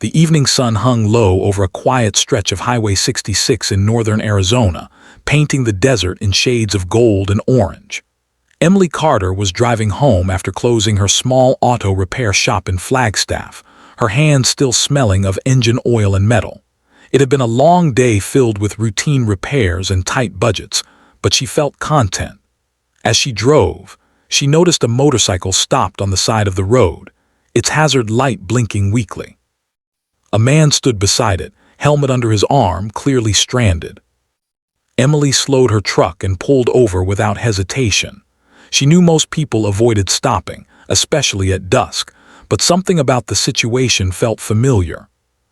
The evening sun hung low over a quiet stretch of Highway 66 in northern Arizona, painting the desert in shades of gold and orange. Emily Carter was driving home after closing her small auto repair shop in Flagstaff, her hands still smelling of engine oil and metal. It had been a long day filled with routine repairs and tight budgets, but she felt content. As she drove, she noticed a motorcycle stopped on the side of the road, its hazard light blinking weakly. A man stood beside it, helmet under his arm, clearly stranded. Emily slowed her truck and pulled over without hesitation. She knew most people avoided stopping, especially at dusk, but something about the situation felt familiar.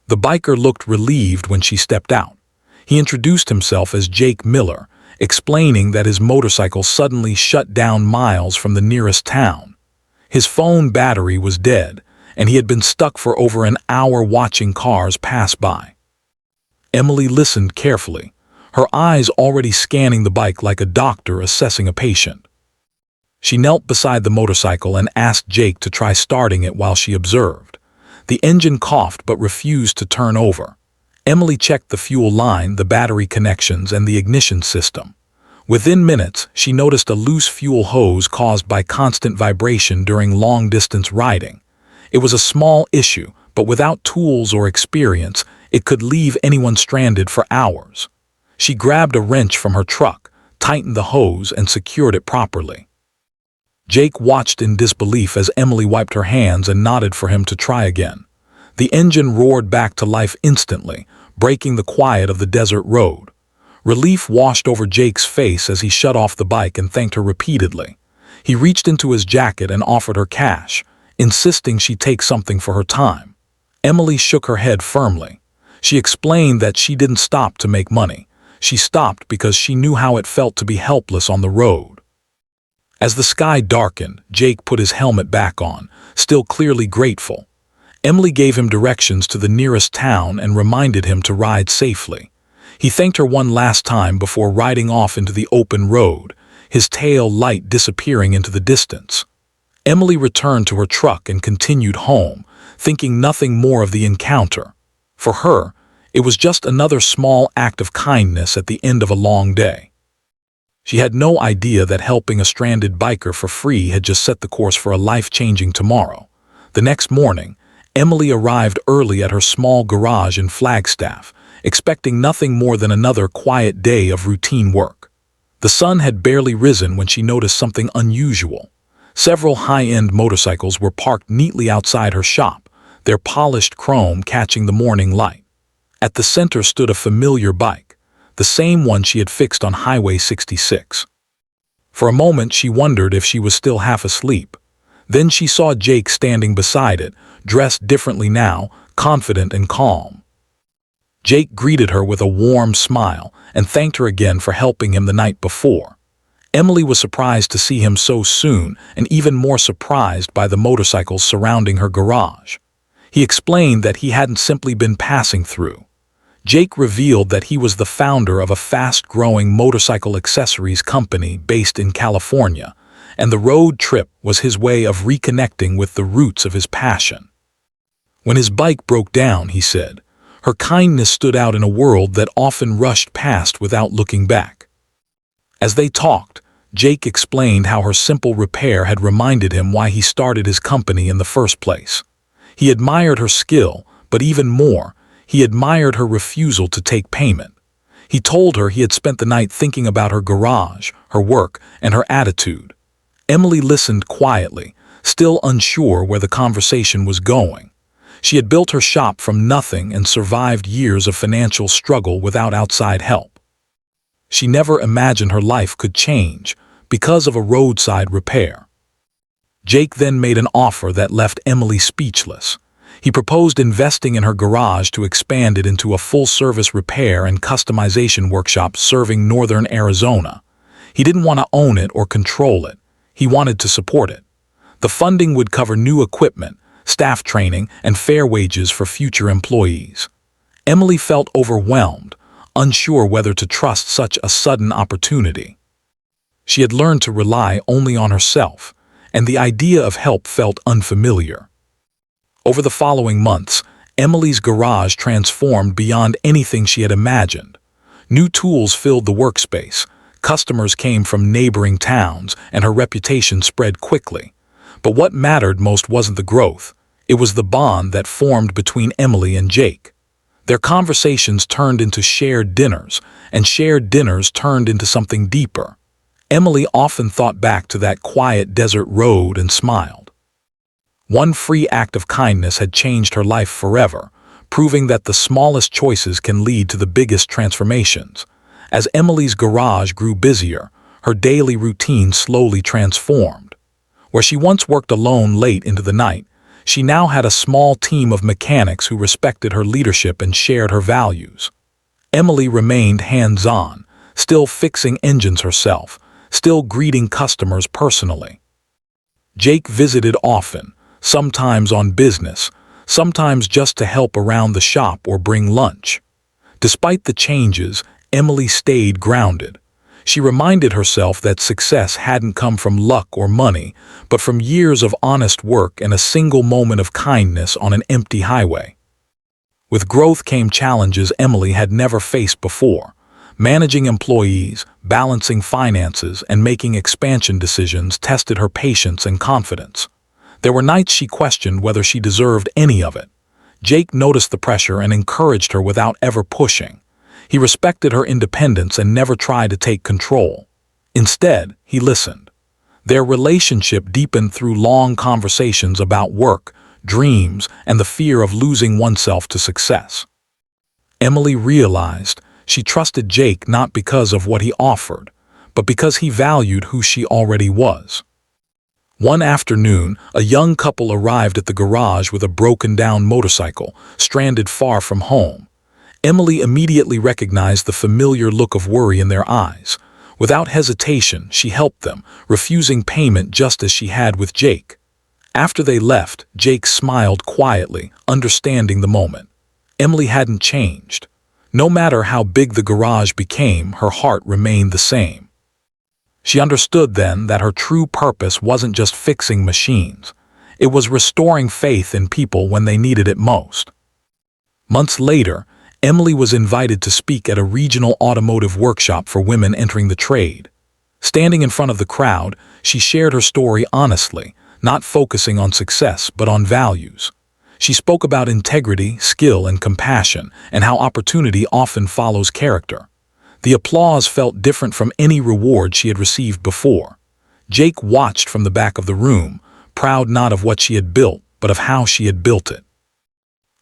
The biker looked relieved when she stepped out. He introduced himself as Jake Miller, explaining that his motorcycle suddenly shut down miles from the nearest town. His phone battery was dead, and he had been stuck for over an hour watching cars pass by. Emily listened carefully, her eyes already scanning the bike like a doctor assessing a patient. She knelt beside the motorcycle and asked Jake to try starting it while she observed. The engine coughed but refused to turn over. Emily checked the fuel line, the battery connections, and the ignition system. Within minutes, she noticed a loose fuel hose caused by constant vibration during long-distance riding. It was a small issue, but without tools or experience, it could leave anyone stranded for hours. She grabbed a wrench from her truck, tightened the hose, and secured it properly. Jake watched in disbelief as Emily wiped her hands and nodded for him to try again. The engine roared back to life instantly, breaking the quiet of the desert road. Relief washed over Jake's face as he shut off the bike and thanked her repeatedly. He reached into his jacket and offered her cash, insisting she take something for her time. Emily shook her head firmly. She explained that she didn't stop to make money. She stopped because she knew how it felt to be helpless on the road. As the sky darkened, Jake put his helmet back on, still clearly grateful. Emily gave him directions to the nearest town and reminded him to ride safely. He thanked her one last time before riding off into the open road, his tail light disappearing into the distance. Emily returned to her truck and continued home, thinking nothing more of the encounter. For her, it was just another small act of kindness at the end of a long day. She had no idea that helping a stranded biker for free had just set the course for a life-changing tomorrow. The next morning, Emily arrived early at her small garage in Flagstaff, expecting nothing more than another quiet day of routine work. The sun had barely risen when she noticed something unusual. Several high-end motorcycles were parked neatly outside her shop, their polished chrome catching the morning light. At the center stood a familiar bike, the same one she had fixed on Highway 66. For a moment she wondered if she was still half asleep. Then she saw Jake standing beside it, dressed differently now, confident and calm. Jake greeted her with a warm smile and thanked her again for helping him the night before. Emily was surprised to see him so soon and even more surprised by the motorcycles surrounding her garage. He explained that he hadn't simply been passing through. Jake revealed that he was the founder of a fast-growing motorcycle accessories company based in California, and the road trip was his way of reconnecting with the roots of his passion. When his bike broke down, he said, her kindness stood out in a world that often rushed past without looking back. As they talked, Jake explained how her simple repair had reminded him why he started his company in the first place. He admired her skill, but even more, he admired her refusal to take payment. He told her he had spent the night thinking about her garage, her work, and her attitude. Emily listened quietly, still unsure where the conversation was going. She had built her shop from nothing and survived years of financial struggle without outside help. She never imagined her life could change because of a roadside repair. Jake then made an offer that left Emily speechless. He proposed investing in her garage to expand it into a full-service repair and customization workshop serving northern Arizona. He didn't want to own it or control it. He wanted to support it. The funding would cover new equipment, staff training, and fair wages for future employees. Emily felt overwhelmed, unsure whether to trust such a sudden opportunity. She had learned to rely only on herself, and the idea of help felt unfamiliar. Over the following months, Emily's garage transformed beyond anything she had imagined. New tools filled the workspace, customers came from neighboring towns, and her reputation spread quickly. But what mattered most wasn't the growth, it was the bond that formed between Emily and Jake. Their conversations turned into shared dinners, and shared dinners turned into something deeper. Emily often thought back to that quiet desert road and smiled. One free act of kindness had changed her life forever, proving that the smallest choices can lead to the biggest transformations. As Emily's garage grew busier, her daily routine slowly transformed. Where she once worked alone late into the night, she now had a small team of mechanics who respected her leadership and shared her values. Emily remained hands-on, still fixing engines herself, still greeting customers personally. Jake visited often, sometimes on business, sometimes just to help around the shop or bring lunch. Despite the changes, Emily stayed grounded. She reminded herself that success hadn't come from luck or money, but from years of honest work and a single moment of kindness on an empty highway. With growth came challenges Emily had never faced before. Managing employees, balancing finances, and making expansion decisions tested her patience and confidence. There were nights she questioned whether she deserved any of it. Jake noticed the pressure and encouraged her without ever pushing. He respected her independence and never tried to take control. Instead, he listened. Their relationship deepened through long conversations about work, dreams, and the fear of losing oneself to success. Emily realized she trusted Jake not because of what he offered, but because he valued who she already was. One afternoon, a young couple arrived at the garage with a broken-down motorcycle, stranded far from home. Emily immediately recognized the familiar look of worry in their eyes. Without hesitation, she helped them, refusing payment just as she had with Jake. After they left, Jake smiled quietly, understanding the moment. Emily hadn't changed. No matter how big the garage became, her heart remained the same. She understood then that her true purpose wasn't just fixing machines. It was restoring faith in people when they needed it most. Months later, Emily was invited to speak at a regional automotive workshop for women entering the trade. Standing in front of the crowd, she shared her story honestly, not focusing on success but on values. She spoke about integrity, skill, and compassion, and how opportunity often follows character. The applause felt different from any reward she had received before. Jake watched from the back of the room, proud not of what she had built, but of how she had built it.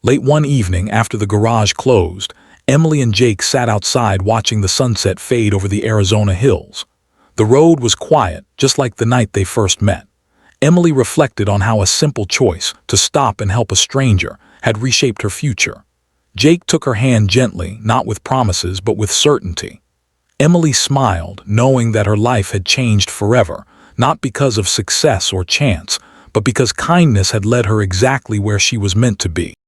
Late one evening, after the garage closed, Emily and Jake sat outside watching the sunset fade over the Arizona hills. The road was quiet, just like the night they first met. Emily reflected on how a simple choice, to stop and help a stranger, had reshaped her future. Jake took her hand gently, not with promises but with certainty. Emily smiled, knowing that her life had changed forever, not because of success or chance, but because kindness had led her exactly where she was meant to be.